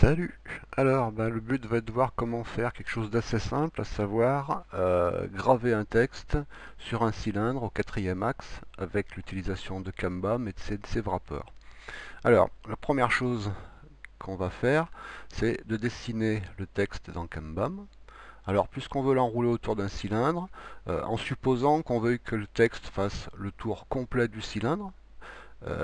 Salut! Alors, le but va être de voir comment faire quelque chose d'assez simple, à savoir graver un texte sur un cylindre au quatrième axe avec l'utilisation de CANBAM et de CNC Wrapper. Alors, la première chose qu'on va faire, c'est de dessiner le texte dans CANBAM. Alors, puisqu'on veut l'enrouler autour d'un cylindre, en supposant qu'on veuille que le texte fasse le tour complet du cylindre,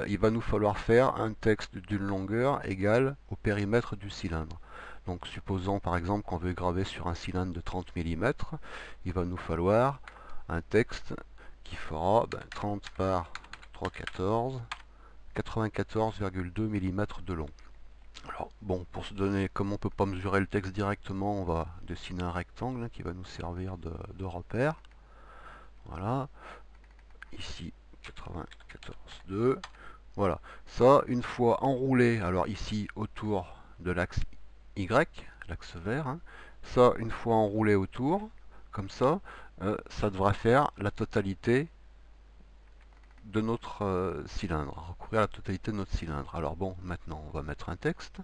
il va nous falloir faire un texte d'une longueur égale au périmètre du cylindre. Donc supposons par exemple qu'on veut graver sur un cylindre de 30 mm, il va nous falloir un texte qui fera 30 par 3,14, 94,2 mm de long. Alors bon, pour se donner, comme on ne peut pas mesurer le texte directement, on va dessiner un rectangle qui va nous servir de repère. Voilà, ici 94,2. Voilà, ça une fois enroulé, alors ici autour de l'axe Y, l'axe vert, hein, ça une fois enroulé autour, comme ça devrait faire la totalité de notre cylindre, recouvrir la totalité de notre cylindre. Alors bon, maintenant on va mettre un texte.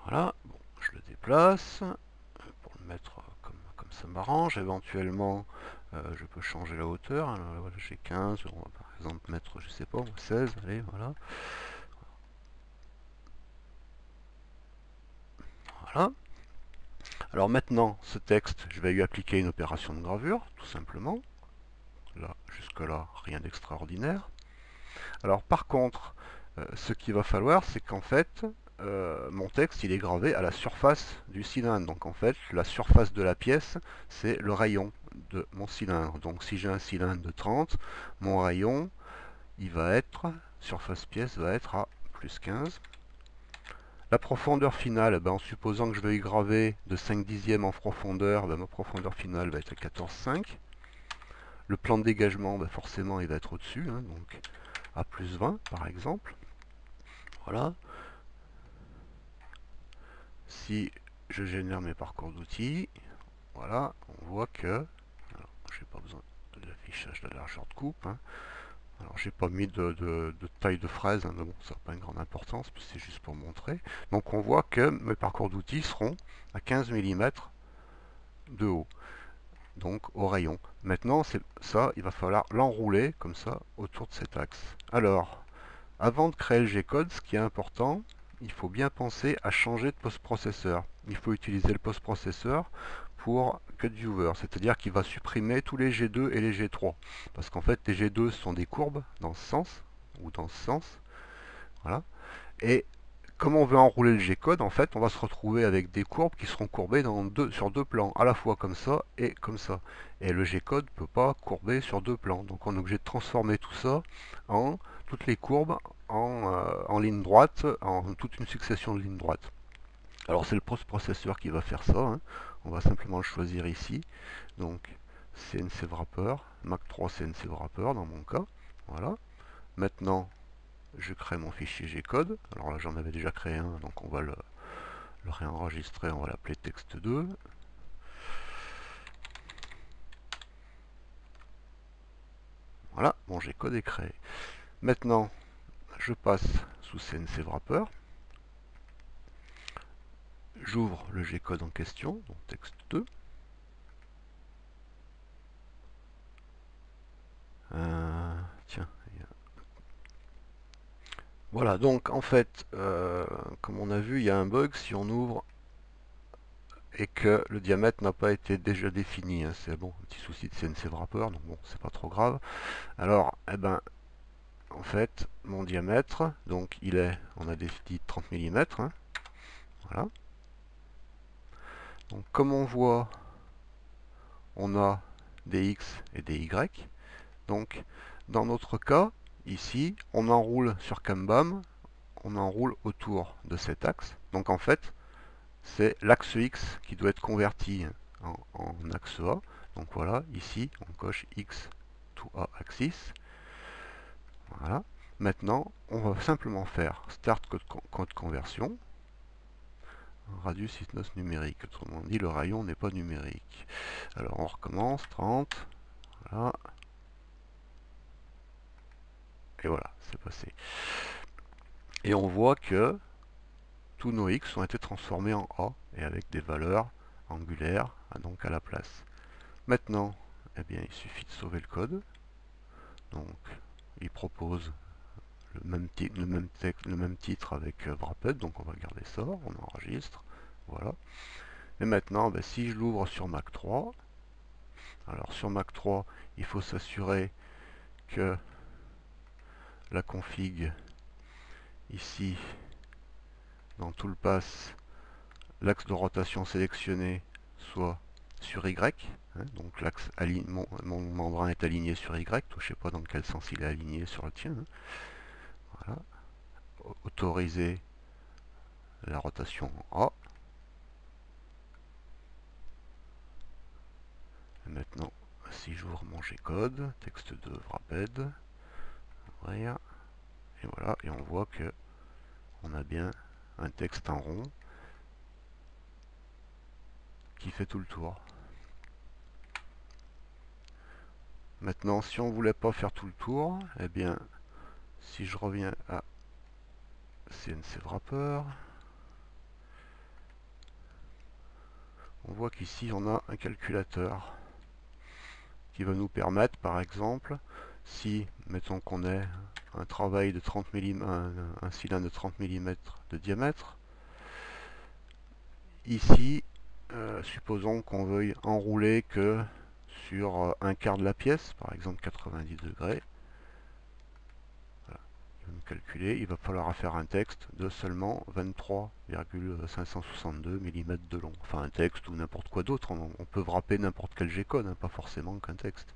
Voilà, bon, je le déplace pour le mettre comme ça m'arrange. Éventuellement, je peux changer la hauteur. Alors, voilà, j'ai 15, on va par exemple mettre, je sais pas, 16, allez, voilà. Voilà. Alors maintenant, ce texte, je vais lui appliquer une opération de gravure, tout simplement. Là, jusque-là, rien d'extraordinaire. Alors par contre, ce qu'il va falloir, c'est qu'en fait, mon texte, il est gravé à la surface du cylindre. Donc en fait, la surface de la pièce, c'est le rayon de mon cylindre. Donc si j'ai un cylindre de 30, mon rayon, il va être, surface pièce, va être à plus 15. La profondeur finale, en supposant que je veuille graver de 5 dixièmes en profondeur, ma profondeur finale va être à 14,5. Le plan de dégagement, forcément, il va être au-dessus, hein, donc à plus 20 par exemple. Voilà. Si je génère mes parcours d'outils, voilà, on voit que, je n'ai pas besoin de l'affichage de la largeur de coupe, hein. Alors j'ai pas mis de taille de fraise, hein, mais bon, ça n'a pas une grande importance, c'est juste pour montrer. Donc on voit que mes parcours d'outils seront à 15 mm de haut, donc au rayon. Maintenant, ça, il va falloir l'enrouler comme ça autour de cet axe. Alors, avant de créer le G-code, ce qui est important, il faut bien penser à changer de post-processeur. Il faut utiliser le post-processeur pour CutViewer, c'est-à-dire qu'il va supprimer tous les G2 et les G3. Parce qu'en fait, les G2 sont des courbes dans ce sens, ou dans ce sens. Voilà. Et comme on veut enrouler le G-code, en fait, on va se retrouver avec des courbes qui seront courbées sur deux plans, à la fois comme ça et comme ça. Et le G-code ne peut pas courber sur deux plans. Donc on est obligé de transformer tout ça en toutes les courbes en ligne droite, en toute une succession de lignes droites. Alors c'est le post-processeur qui va faire ça, hein. On va simplement le choisir ici. Donc CNC Wrapper, Mac 3 CNC Wrapper dans mon cas. Voilà. Maintenant, je crée mon fichier G-code. Alors là, j'en avais déjà créé un, donc on va le réenregistrer. On va l'appeler texte2. Voilà, mon G-code est créé. Maintenant, je passe sous CNC Wrapper. J'ouvre le G-code en question, donc texte2. Tiens. Voilà, donc en fait, comme on a vu, il y a un bug si on ouvre et que le diamètre n'a pas été déjà défini, hein. C'est bon, un petit souci de CNC Wrapper, donc bon, c'est pas trop grave. Alors, en fait, mon diamètre, donc il est, on a défini 30 mm, hein. Voilà. Donc comme on voit, on a des X et des Y. Donc dans notre cas, ici, on enroule sur CANBAM, on enroule autour de cet axe. Donc en fait, c'est l'axe X qui doit être converti en axe A. Donc voilà, ici, on coche X to A axis. Voilà. Maintenant, on va simplement faire Start Code Conversion. radius is not numérique. Autrement dit, le rayon n'est pas numérique. Alors on recommence, 30. Voilà. Et voilà, c'est passé. Et on voit que tous nos x ont été transformés en a et avec des valeurs angulaires donc à la place. Maintenant, eh bien, il suffit de sauver le code. Donc, il propose le même titre avec Wrapped, donc on va garder ça, on enregistre, voilà. Et maintenant, ben, si je l'ouvre sur Mac 3, alors sur Mac 3, il faut s'assurer que la config ici, dans tout le pass, l'axe de rotation sélectionné soit sur Y, hein, donc l'axe mon membrin est aligné sur Y, je ne sais pas dans quel sens il est aligné sur le tien, hein. Voilà. Autoriser la rotation en A. Et maintenant, si j'ouvre mon G-code, texte de Wrapped, ouvrir, et voilà, et on voit que on a bien un texte en rond qui fait tout le tour. Maintenant, si on ne voulait pas faire tout le tour, eh bien, si je reviens à CNC Wrapper, on voit qu'ici on a un calculateur qui va nous permettre, par exemple, si, mettons qu'on ait un travail de 30 mm, un cylindre de 30 mm de diamètre, ici, supposons qu'on veuille enrouler que sur un quart de la pièce, par exemple 90 degrés, voilà. Il va nous calculer, il va falloir faire un texte de seulement 23,562 mm de long. Enfin un texte ou n'importe quoi d'autre, on peut wrapper n'importe quel G-code, hein, pas forcément qu'un texte.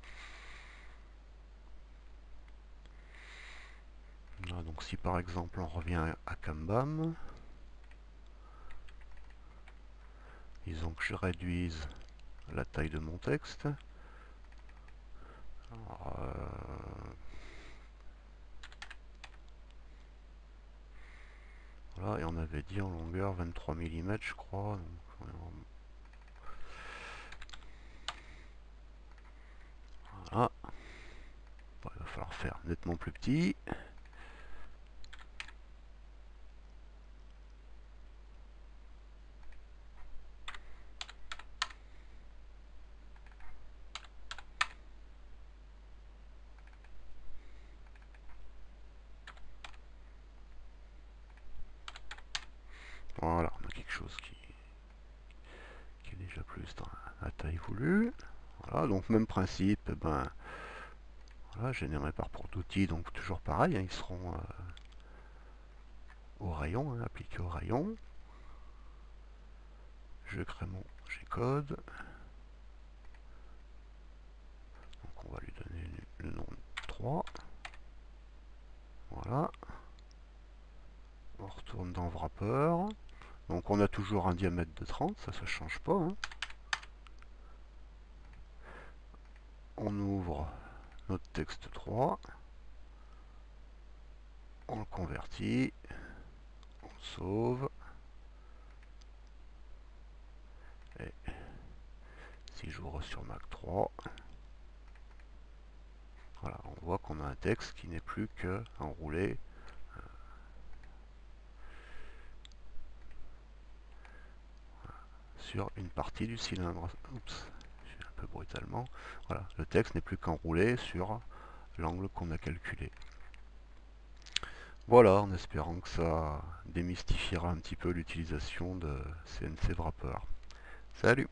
Voilà, donc si par exemple on revient à Kanban, disons que je réduise la taille de mon texte. Alors, voilà, et on avait dit en longueur 23 mm je crois. Donc, voilà. Bon, il va falloir faire nettement plus petit. Voilà, on a quelque chose qui est déjà plus dans la taille voulue. Voilà, donc même principe, ben voilà, généré par port d'outils, donc toujours pareil, hein, ils seront au rayon, hein, appliqués au rayon. Je crée mon G-code. Donc on va lui donner le nom de 3. Voilà. On retourne dans Wrapper. Donc on a toujours un diamètre de 30, ça ne change pas, hein. On ouvre notre texte 3. On le convertit. On le sauve. Et si j'ouvre sur Mac 3, voilà, on voit qu'on a un texte qui n'est plus qu'enroulé sur une partie du cylindre. Oups, je suis un peu brutalement. Voilà, le texte n'est plus qu'enroulé sur l'angle qu'on a calculé. Voilà, en espérant que ça démystifiera un petit peu l'utilisation de CNC Wrapper. Salut!